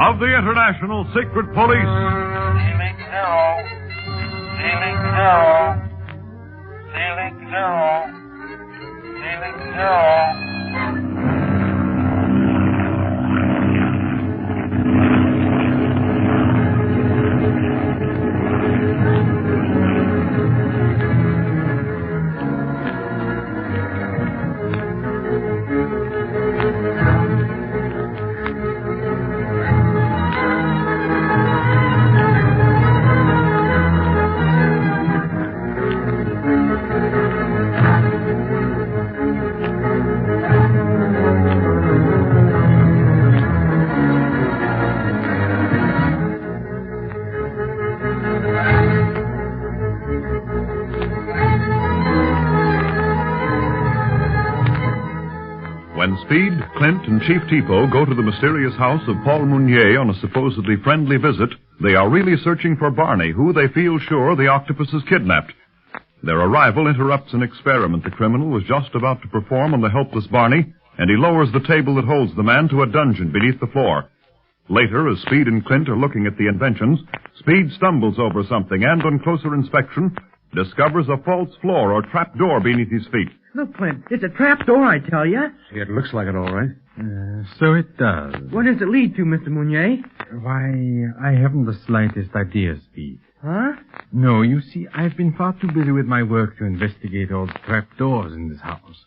of the International Secret Police. Ceiling zero. Ceiling zero. Ceiling zero. Ceiling zero. When Speed, Clint, and Chief Tipo go to the mysterious house of Paul Mcnear on a supposedly friendly visit, they are really searching for Barney, who they feel sure the Octopus has kidnapped. Their arrival interrupts an experiment the criminal was just about to perform on the helpless Barney, and he lowers the table that holds the man to a dungeon beneath the floor. Later, as Speed and Clint are looking at the inventions, Speed stumbles over something and, on closer inspection, discovers a false floor or trap door beneath his feet. Look, Clint, it's a trap door, I tell you. It looks like it, all right. So it does. What does it lead to, Mr. Mcnear? Why, I haven't the slightest idea, Speed. Huh? No, you see, I've been far too busy with my work to investigate all the trap doors in this house.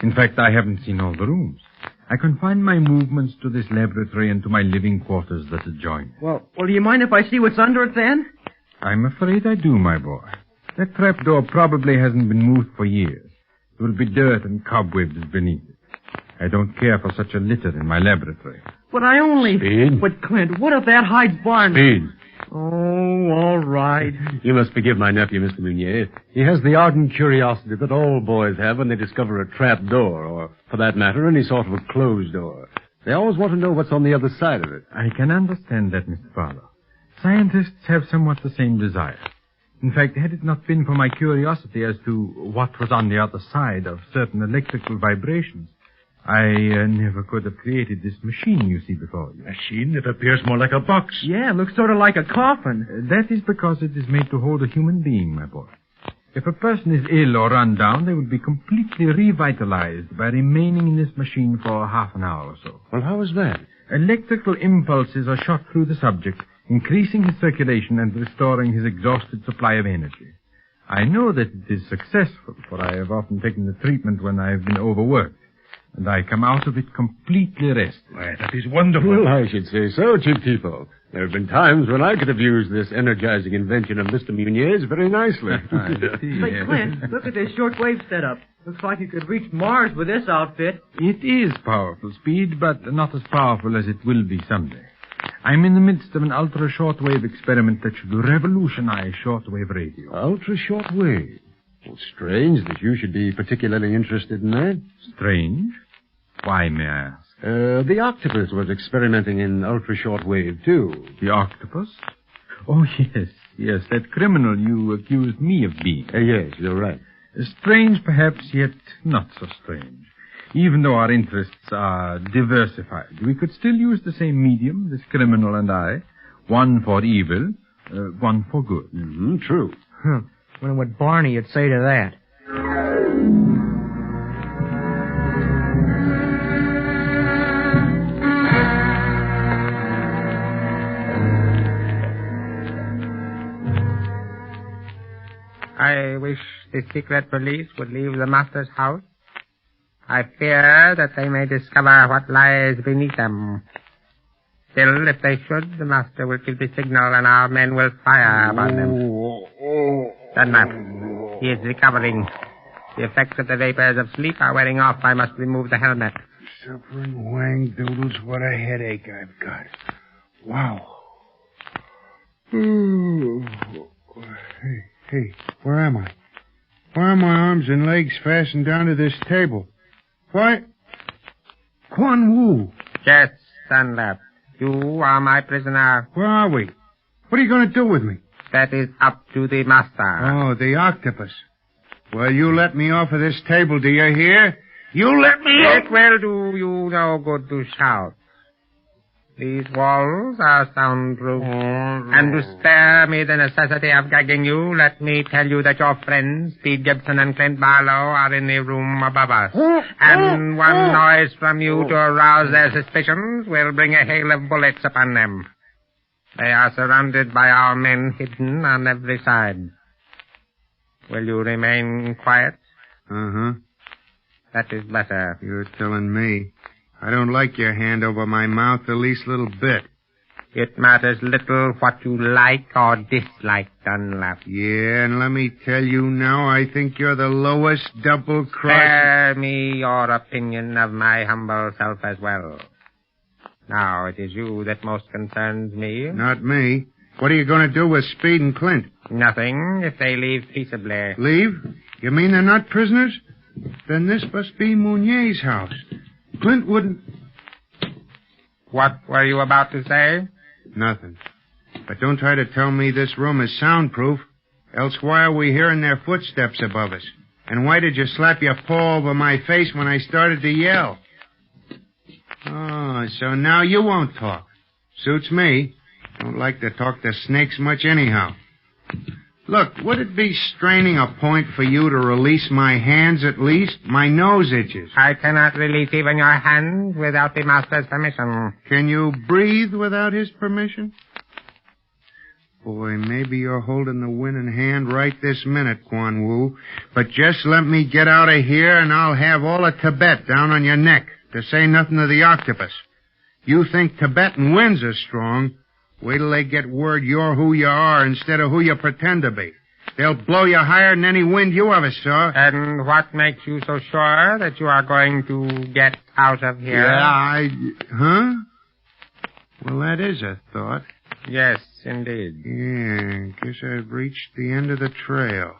In fact, I haven't seen all the rooms. I confine my movements to this laboratory and to my living quarters that adjoin. Well, do you mind if I see what's under it, then? I'm afraid I do, my boy. That trap door probably hasn't been moved for years. There will be dirt and cobwebs beneath it. I don't care for such a litter in my laboratory. But I only... Speed? But, Clint, what if that hides Barney? Speed. Oh, all right. You must forgive my nephew, Mr. Mcnear. He has the ardent curiosity that all boys have when they discover a trap door, or, for that matter, any sort of a closed door. They always want to know what's on the other side of it. I can understand that, Mr. Barlow. Scientists have somewhat the same desire. In fact, had it not been for my curiosity as to what was on the other side of certain electrical vibrations, I never could have created this machine you see before you. Machine that appears more like a box. Yeah, it looks sort of like a coffin. That is because it is made to hold a human being, my boy. If a person is ill or run down, they would be completely revitalized by remaining in this machine for half an hour or so. Well, how is that? Electrical impulses are shot through the subject, increasing his circulation and restoring his exhausted supply of energy. I know that it is successful, for I have often taken the treatment when I have been overworked, and I come out of it completely rested. Why, that is wonderful. Well, I should say so, Chief Tipo. There have been times when I could have used this energizing invention of Mr. Mcnear's very nicely. Say, Clint, look at this shortwave setup. Looks like you could reach Mars with this outfit. It is powerful, Speed, but not as powerful as it will be someday. I'm in the midst of an ultra-shortwave experiment that should revolutionize shortwave radio. Ultra-shortwave? Well, strange that you should be particularly interested in that. Strange? Why, may I ask? The Octopus was experimenting in ultra-shortwave, too. The Octopus? Oh, yes, that criminal you accused me of being. Yes, you're right. Strange, perhaps, yet not so strange. Even though our interests are diversified, we could still use the same medium, this criminal and I. One for evil, one for good. Mm-hmm, true. Wonder what Barney would say to that. I wish the secret police would leave the master's house. I fear that they may discover what lies beneath them. Still, if they should, the master will give the signal and our men will fire upon them. Dunlap, he is recovering. The effects of the vapors of sleep are wearing off. I must remove the helmet. Suffering wang doodles, what a headache I've got. Wow. Hey, where am I? Why are my arms and legs fastened down to this table? Why? Quan Wu. Yes, Dunlap. You are my prisoner. Where are we? What are you going to do with me? That is up to the master. Oh, the Octopus. Well, you let me off of this table, do you hear? You let me off. It will do you no good to shout. These walls are soundproof. And to spare me the necessity of gagging you, let me tell you that your friends, Speed Gibson and Clint Barlow, are in the room above us. And one noise from you to arouse their suspicions will bring a hail of bullets upon them. They are surrounded by our men hidden on every side. Will you remain quiet? Uh-huh. That is better. You're telling me. I don't like your hand over my mouth the least little bit. It matters little what you like or dislike, Dunlap. Yeah, and let me tell you now, I think you're the lowest double-crossing... Spare me your opinion of my humble self as well. Now, it is you that most concerns me. Not me. What are you going to do with Speed and Clint? Nothing, if they leave peaceably. Leave? You mean they're not prisoners? Then this must be Mcnear's house. Clint wouldn't... What were you about to say? Nothing. But don't try to tell me this room is soundproof. Else why are we hearing their footsteps above us? And why did you slap your paw over my face when I started to yell? Oh, so now you won't talk. Suits me. Don't like to talk to snakes much anyhow. Look, would it be straining a point for you to release my hands at least? My nose itches. I cannot release even your hands without the master's permission. Can you breathe without his permission? Boy, maybe you're holding the winning hand right this minute, Quan Wu. But just let me get out of here and I'll have all of Tibet down on your neck, to say nothing of the Octopus. You think Tibetan winds are strong? Wait till they get word you're who you are instead of who you pretend to be. They'll blow you higher than any wind you ever saw. And what makes you so sure that you are going to get out of here? Yeah, Huh? Well, that is a thought. Yes, indeed. Yeah, guess I've reached the end of the trail.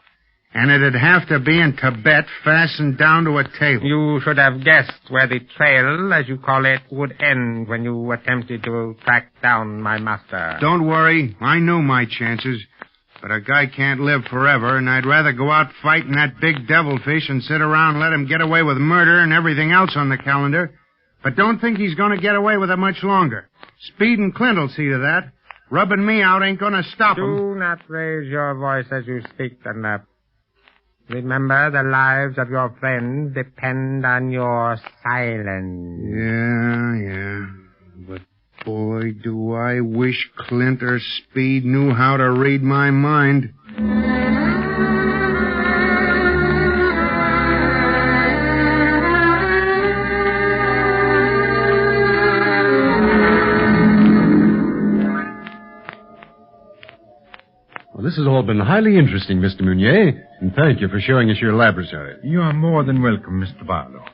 And it'd have to be in Tibet, fastened down to a table. You should have guessed where the trail, as you call it, would end when you attempted to track down my master. Don't worry. I knew my chances. But a guy can't live forever, and I'd rather go out fighting that big devilfish and sit around and let him get away with murder and everything else on the calendar. But don't think he's going to get away with it much longer. Speed and Clint will see to that. Rubbing me out ain't going to stop him. Do not raise your voice as you speak, Dunlap. Remember, the lives of your friends depend on your silence. Yeah. But, boy, do I wish Clint or Speed knew how to read my mind. Well, this has all been highly interesting, Mr. Mcnear, and thank you for showing us your laboratory. You are more than welcome, Mr. Barlow.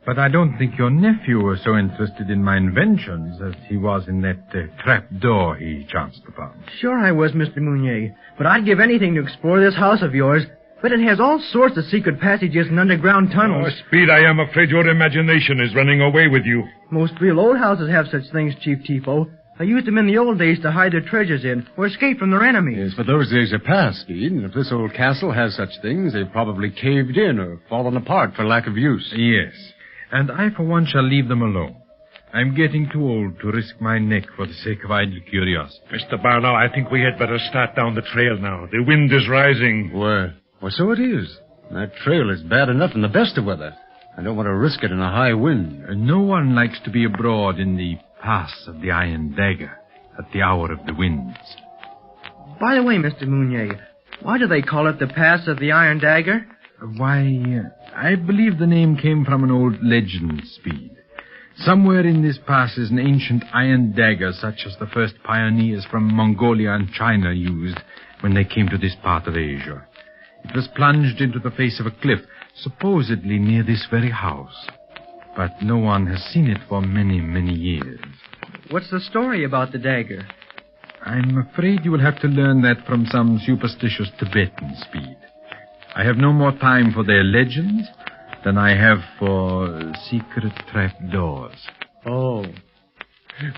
But I don't think your nephew was so interested in my inventions as he was in that trap door he chanced upon. Sure I was, Mr. Mcnear. But I'd give anything to explore this house of yours. But it has all sorts of secret passages and underground tunnels. Oh, Speed, I am afraid your imagination is running away with you. Most real old houses have such things, Chief Tipo. I used them in the old days to hide their treasures in or escape from their enemies. Yes, but those days are past, Speed, and if this old castle has such things, they've probably caved in or fallen apart for lack of use. Yes, and I for one shall leave them alone. I'm getting too old to risk my neck for the sake of idle curiosity. Mr. Barlow, I think we had better start down the trail now. The wind is rising. Well, so it is. That trail is bad enough in the best of weather. I don't want to risk it in a high wind. No one likes to be abroad in the Pass of the Iron Dagger at the hour of the winds. By the way, Mr. Mcnear, why do they call it the Pass of the Iron Dagger? Why, I believe the name came from an old legend, Speed. Somewhere in this pass is an ancient iron dagger such as the first pioneers from Mongolia and China used when they came to this part of Asia. It was plunged into the face of a cliff, supposedly near this very house. But no one has seen it for many, many years. What's the story about the dagger? I'm afraid you will have to learn that from some superstitious Tibetan, Speed. I have no more time for their legends than I have for secret trapdoors. Oh.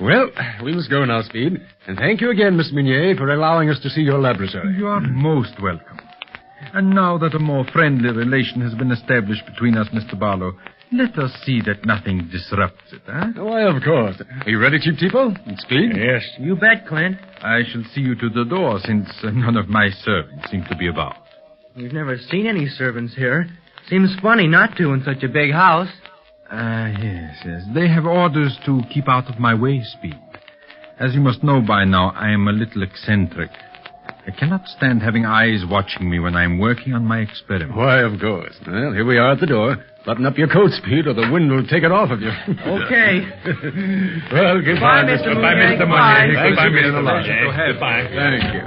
Well, we must go now, Speed. And thank you again, Miss Mcnear, for allowing us to see your laboratory. You are most welcome. And now that a more friendly relation has been established between us, Mr. Barlow, Let us see that nothing disrupts it, huh? Why, of course. Are you ready, Chief Tipo? And Speed? Yes. You bet, Clint. I shall see you to the door, since none of my servants seem to be about. We've never seen any servants here. Seems funny not to in such a big house. Yes. They have orders to keep out of my way, Speed. As you must know by now, I am a little eccentric. I cannot stand having eyes watching me when I am working on my experiment. Why, of course. Well, here we are at the door. Button up your coat, Speed, or the wind will take it off of you. Okay. Well, goodbye, Mr. Goodbye, Mounier. Mr. Mounier. Goodbye. Goodbye, Thanks, Mr. Mr. Mounier. Go ahead. Goodbye. Thank you.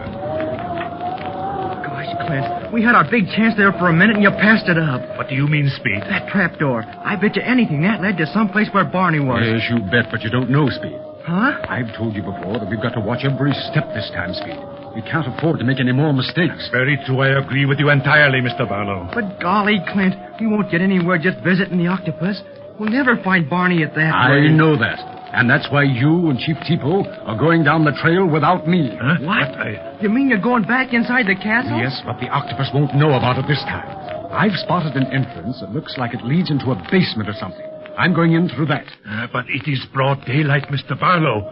Gosh, Clint, we had our big chance there for a minute and you passed it up. What do you mean, Speed? That trapdoor. I bet you anything that led to someplace where Barney was. Yes, you bet, but you don't know, Speed. Huh? I've told you before that we've got to watch every step this time, Speed. We can't afford to make any more mistakes. Very true. I agree with you entirely, Mr. Barlow. But golly, Clint, we won't get anywhere just visiting the Octopus. We'll never find Barney at that I rate. know that. And that's why you and Chief Tipo are going down the trail without me. Huh? What? You mean you're going back inside the castle? Yes, but the Octopus won't know about it this time. I've spotted an entrance that looks like it leads into a basement or something. I'm going in through that. But it is broad daylight, Mr. Barlow.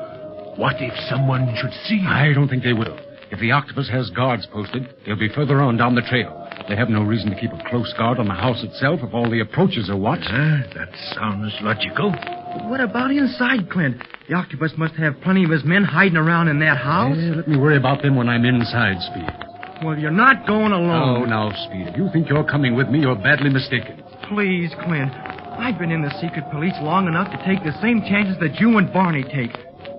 What if someone should see you? I don't think they will. If the Octopus has guards posted, they'll be further on down the trail. They have no reason to keep a close guard on the house itself if all the approaches are watched. That sounds logical. But what about inside, Clint? The Octopus must have plenty of his men hiding around in that house. Let me worry about them when I'm inside, Speed. Well, you're not going Oh, alone. now, Speed, if you think you're coming with me, you're badly mistaken. Please, Clint. I've been in the secret police long enough to take the same chances that you and Barney take.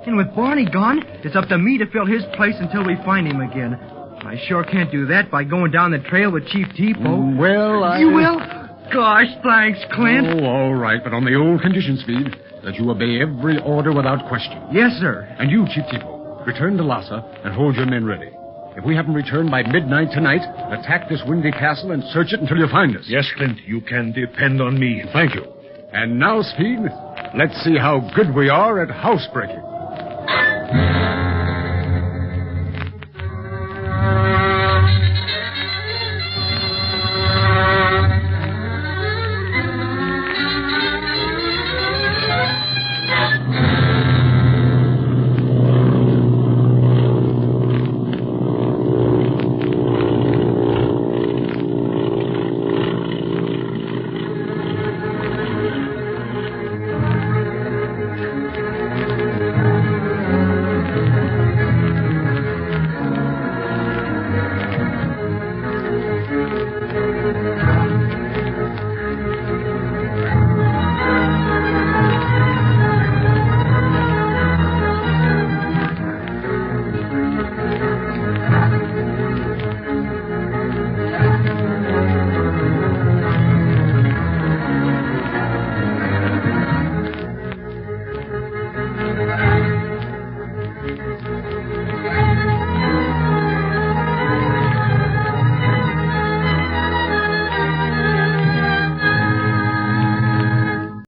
And with Barney gone, it's up to me to fill his place until we find him again. I sure can't do that by going down the trail with Chief Tipo. Well, You will? Gosh, thanks, Clint. Oh, all right, but on the old condition, Speed, that you obey every order without question. Yes, sir. And you, Chief Tipo, return to Lhasa and hold your men ready. If we haven't returned by midnight tonight, attack this windy castle and search it until you find us. Yes, Clint, you can depend on me. Thank you. And now, Speed, let's see how good we are at housebreaking.